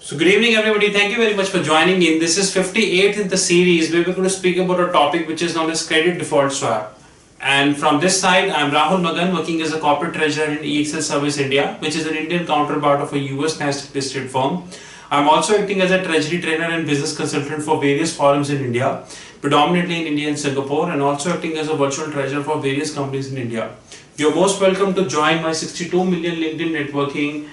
So good evening everybody, thank you very much for joining in. This is 58th in the series where we're going to speak about a topic which is known as credit default swap. And from this side, I'm Rahul Magan, working as a corporate treasurer in EXL Service India, which is an Indian counterpart of a US Nasdaq listed firm. I'm also acting as a treasury trainer and business consultant for various forums in India, predominantly in India and Singapore, and also acting as a virtual treasurer for various companies in India. You're most welcome to join my 62 million LinkedIn networking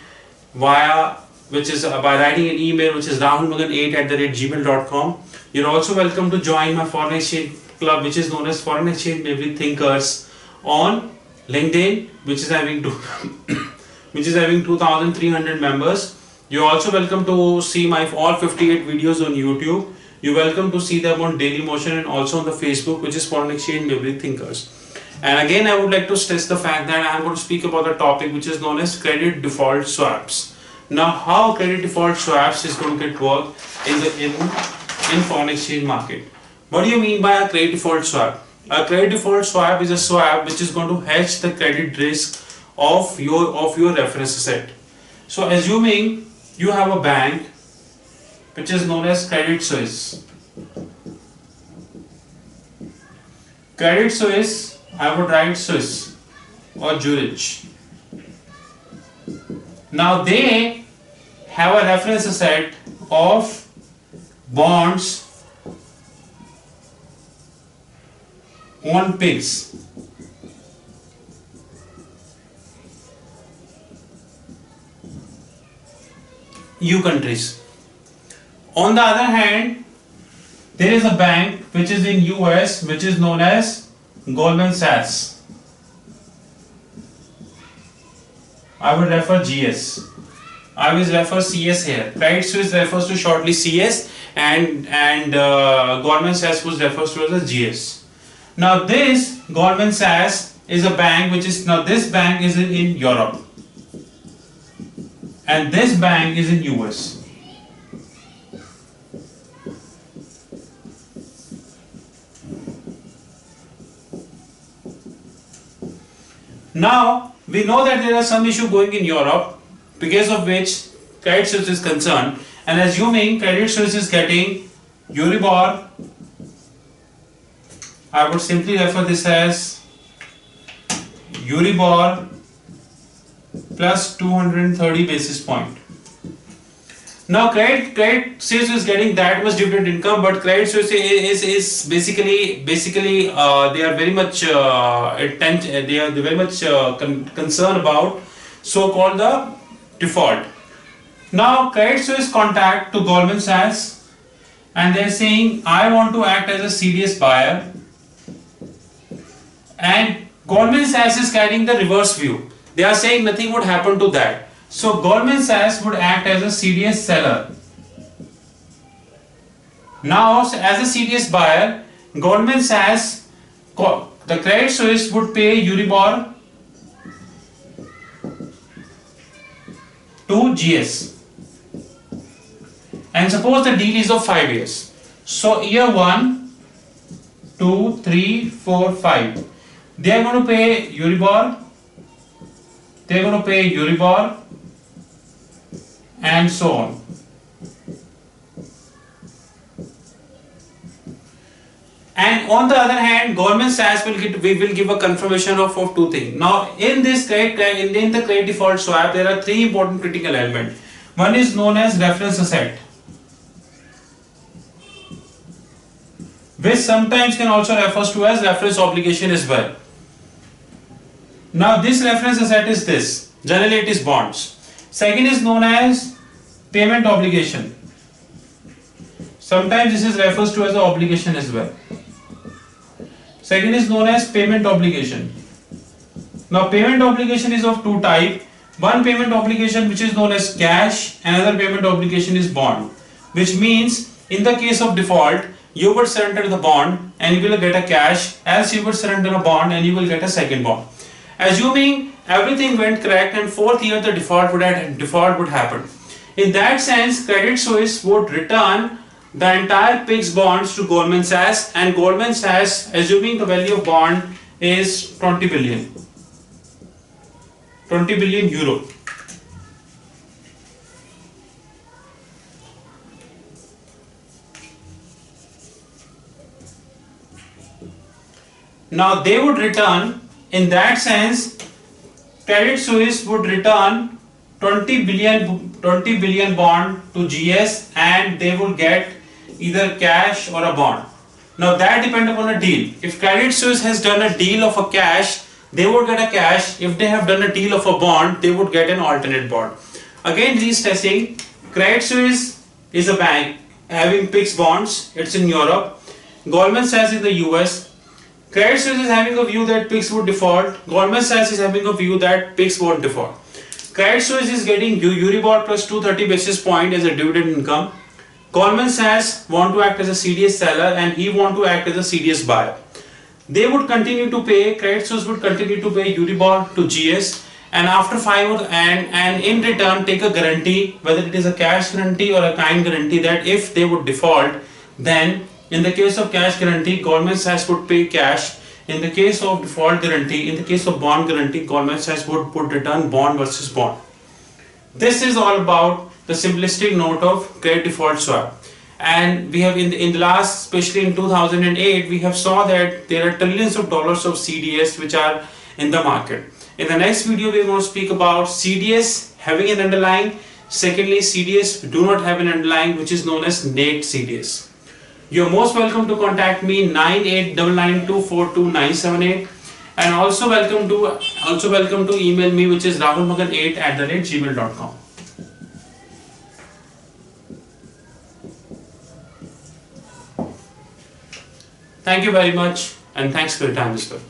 by writing an email which is rahulmagan8@gmail.com. You're also welcome to join my foreign exchange club which is known as Foreign Exchange Memory Thinkers on LinkedIn, which is having 2,300 members. You're also welcome to see my all 58 videos on YouTube. You're welcome to see them on Daily Motion and also on the Facebook, which is Foreign Exchange Memory Thinkers. And again, I would like to stress the fact that I am going to speak about a topic which is known as credit default swaps. Now, how credit default swaps is going to get work in foreign exchange market? What do you mean by a credit default swap? A credit default swap is a swap which is going to hedge the credit risk of your reference asset. So, assuming you have a bank which is known as Credit Suisse. Credit Suisse, I would write Swiss or Zurich. Now they have a reference asset of bonds on pigs. EU countries. On the other hand, there is a bank which is in US which is known as Goldman Sachs. I will refer GS. I will refer CS here. Credit Suisse refers to shortly CS and Goldman Sachs was refers to as GS. Now this Goldman Sachs is a bank which is this bank is in Europe and this bank is in US. Now we know that there are some issue going in Europe because of which Credit Suisse is concerned, and assuming Credit Suisse is getting Euribor, I would simply refer this as Euribor plus 230 basis point. Now Credit Suisse is getting that much dividend income, but Credit Suisse is basically they are very much concerned about so-called the default. Now Credit Suisse contact to Goldman Sachs and they are saying, I want to act as a CDS buyer, and Goldman Sachs is carrying the reverse view. They are saying nothing would happen to that. So Goldman Sachs would act as a CDS seller. Now as a CDS buyer, Goldman Sachs, the Credit Suisse would pay Euribor to GS. And suppose the deal is of 5 years. So year 1, 2, 3, 4, 5. They are going to pay Euribor. They are going to pay Euribor. And so on. And on the other hand, Goldman Sachs will give a confirmation of two things. Now, in the credit default swap, there are three important critical elements. One is known as reference asset, which sometimes can also refers to as reference obligation as well. Now, this reference asset is this. Generally, it is bonds. Second is known as payment obligation. Sometimes this is refers to as an obligation as well. Second is known as payment obligation. Now payment obligation is of two types. One payment obligation which is known as cash, another payment obligation is bond. Which means in the case of default, you will surrender the bond and you will get a cash, else you will surrender a bond and you will get a second bond. Assuming everything went correct and fourth year the default would happen. In that sense, Credit Suisse would return the entire PIGS bonds to Goldman Sachs, and Goldman Sachs, assuming the value of bond is 20 billion euro. Now they would return, in that sense, Credit Suisse would return 20 billion bond to GS, and they would get either cash or a bond. Now that depends upon a deal. If Credit Suisse has done a deal of a cash, they would get a cash. If they have done a deal of a bond, they would get an alternate bond. Again, restressing, Credit Suisse is a bank having PIX bonds. It's in Europe. Goldman Sachs in the US. Credit Suisse is having a view that PIX would default. Goldman Sachs is having a view that PIX won't default. Credit Suisse is getting Euribor plus 230 basis point as a dividend income. Goldman Sachs want to act as a CDS seller, and he want to act as a CDS buyer. They would continue to pay, Credit Suisse would continue to pay Euribor to GS, and after 5 and in return take a guarantee, whether it is a cash guarantee or a kind guarantee, that if they would default, then in the case of cash guarantee, Goldman Sachs would pay cash. In the case of default guarantee, in the case of bond guarantee, Goldman Sachs would return bond versus bond. This is all about the simplistic note of credit default swap. And we have in the last, especially in 2008, we have saw that there are trillions of dollars of CDS which are in the market. In the next video, we are going to speak about CDS having an underlying. Secondly, CDS do not have an underlying, which is known as Nate CDS. You are most welcome to contact me 9899242978, and also welcome to email me, which is rahulmagan8@gmail.com. Thank you very much, and thanks for your time as well.